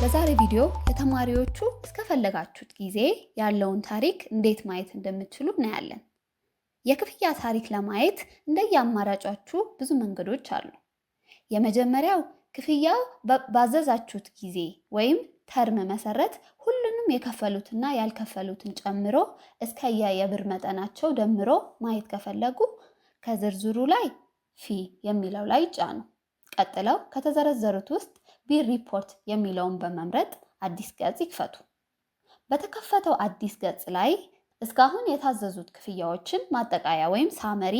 በዛሬ ቪዲዮ የተማሪዎቹ እስከፈለጋችሁት ጊዜ ያለውን ታሪክ እንዴት ማየት እንደምትችሉ እናያለን። የክፍያ ታሪክ ለማየት እንደየአማራጫችሁ ብዙ መንገዶች አሉ። የመጀመሪያው ክፍያው ባዘዛችሁት ጊዜ ወይም ተርም መሰረት ሁሉንም የከፈሉትና ያልከፈሉትን ጨምሮ እስከ የብር መጠናቸው ደምሮ ማየት ከፈለጉ ከዝርዝሩ ላይ ፊ የሚለው ላይ ጫኑ። ቀጥለው ከተዘረዘሩት ውስጥ ቢል ሪፖርት የሚለውን በመምረጥ አዲስ ገጽ ይክፈቱ። በተከፈተው አዲስ ገጽ ላይ እስካሁን የታዘዙት ክፍያዎችን ማጠቃያ ወይም ሳመሪ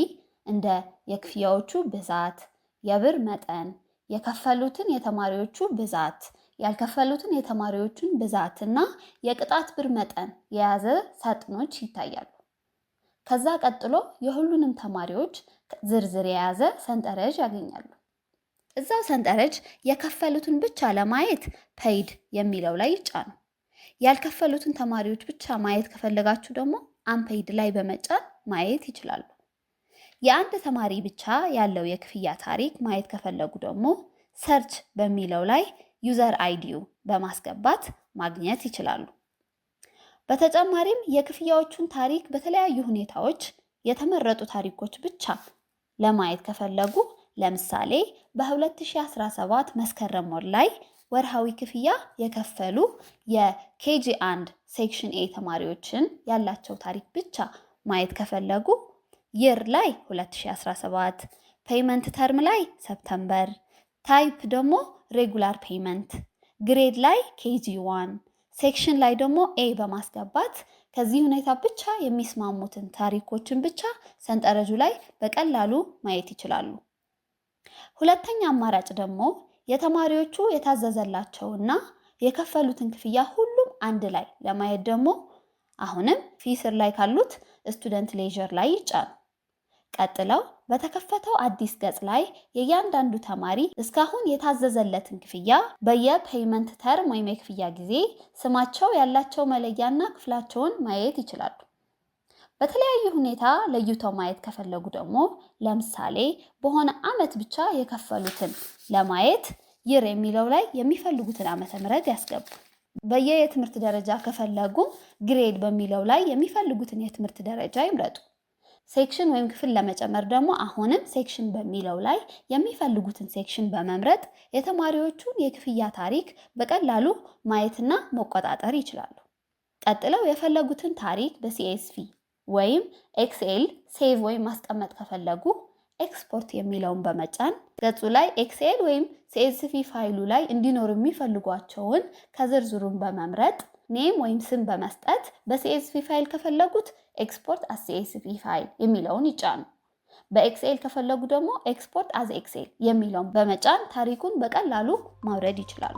እንደ የክፍያዎቹ ብዛት፣ የብር መጠን፣ የከፈሉትን የተማሪዎቹ ብዛት፣ ያልከፈሉትን የተማሪዎቹን ብዛት እና የቅጣት ብር መጠን የያዘ ሳጥኖች ይታያሉ። ከዛ ቀጥሎ የሁሉንም ተማሪዎች ዝርዝር የያዘ ሰንጠረዥ ያገኛሉ። እዛው ሰንጠረዥ የከፈሉትን ብቻ ለማየት ፔይድ የሚለው ላይ ይጫኑ። ያልከፈሉትን ተማሪዎች ብቻ ማየት ከፈለጋችሁ ደግሞ አንፔይድ ላይ በመጫን ማየት ይችላሉ። የአንድ ተማሪ ብቻ ያለው የክፍያ ታሪክ ማየት ከፈለጉ ደግሞ ሰርች በሚለው ላይ ዩዘር አይዲው በማስገባት ማግኘት ይችላሉ። በተጨማሪም የክፍያዎቹን ታሪክ በተለያዩ ሁኔታዎች የተመረጡ ታሪኮች ብቻ ለማየት ከፈለጉ ለምሳሌ በ2017 መስከረም ወር ላይ ወርሃዊ ክፍያ የከፈሉ የኬጂ 1 ሴክሽን ኤ ተማሪዎችን ያላቸው ታሪክ ብቻ ማየት ከፈለጉ ይር ላይ 2017፣ ፔይመንት ተርም ላይ ሰፕተምበር፣ ታይፕ ደግሞ ሬጉላር ፔይመንት፣ ግሬድ ላይ ኬጂ 1፣ ሴክሽን ላይ ደግሞ ኤ በማስገባት ከዚህ ሁኔታ ብቻ የሚስማሙትን ታሪኮችን ብቻ ሰንጠረዡ ላይ በቀላሉ ማየት ይችላሉ። ሁለተኛ አማራጭ ደግሞ የተማሪዎቹ የታዘዘላቸውና የከፈሉትን ክፍያ ሁሉም አንድ ላይ ለማየት ደግሞ አሁንም ፊ ስር ላይ ካሉት ስቱደንት ሌዥር ላይ ይጫኑ። ቀጥለው በተከፈተው አዲስ ገጽ ላይ የእያንዳንዱ ተማሪ እስካሁን የታዘዘለትን ክፍያ በየፔይመንት ተርም ወይም የክፍያ ጊዜ ስማቸው ያላቸው መለያና ክፍላቸውን ማየት ይችላሉ። በተለያዩ ሁኔታ ለይተው ማየት ከፈለጉ ደግሞ ለምሳሌ በሆነ ዓመት ብቻ የከፈሉትን ለማየት ይር የሚለው ላይ የሚፈልጉትን ዓመተ ምህረት ያስገቡ። የትምህርት ደረጃ ከፈለጉ ግሬድ በሚለው ላይ የሚፈልጉትን የትምህርት ደረጃ ይምረጡ። ሴክሽን ወይም ክፍል ለመጨመር ደግሞ አሁንም ሴክሽን በሚለው ላይ የሚፈልጉትን ሴክሽን በመምረጥ የተማሪዎቹን የክፍያ ታሪክ በቀላሉ ማየትና መቆጣጠር ይችላሉ። ቀጥለው የፈለጉትን ታሪክ በሲኤስቪ ወይም ኤክስኤል ሴቭ ወይም ማስቀመጥ ከፈለጉ ኤክስፖርት የሚለውን በመጫን ገጹ ላይ ኤክስኤል ወይም ሲኤስቪ ፋይሉ ላይ እንዲኖሩ የሚፈልጓቸውን ከዝርዝሩን በመምረጥ ኔም ወይም ስም በመስጠት በሲኤስቪ ፋይል ከፈለጉት ኤክስፖርት አስ ሲኤስቪ ፋይል የሚለውን ይጫኑ። በኤክስኤል ከፈለጉ ደግሞ ኤክስፖርት አዝ ኤክስኤል የሚለውን በመጫን ታሪኩን በቀላሉ ማውረድ ይችላሉ።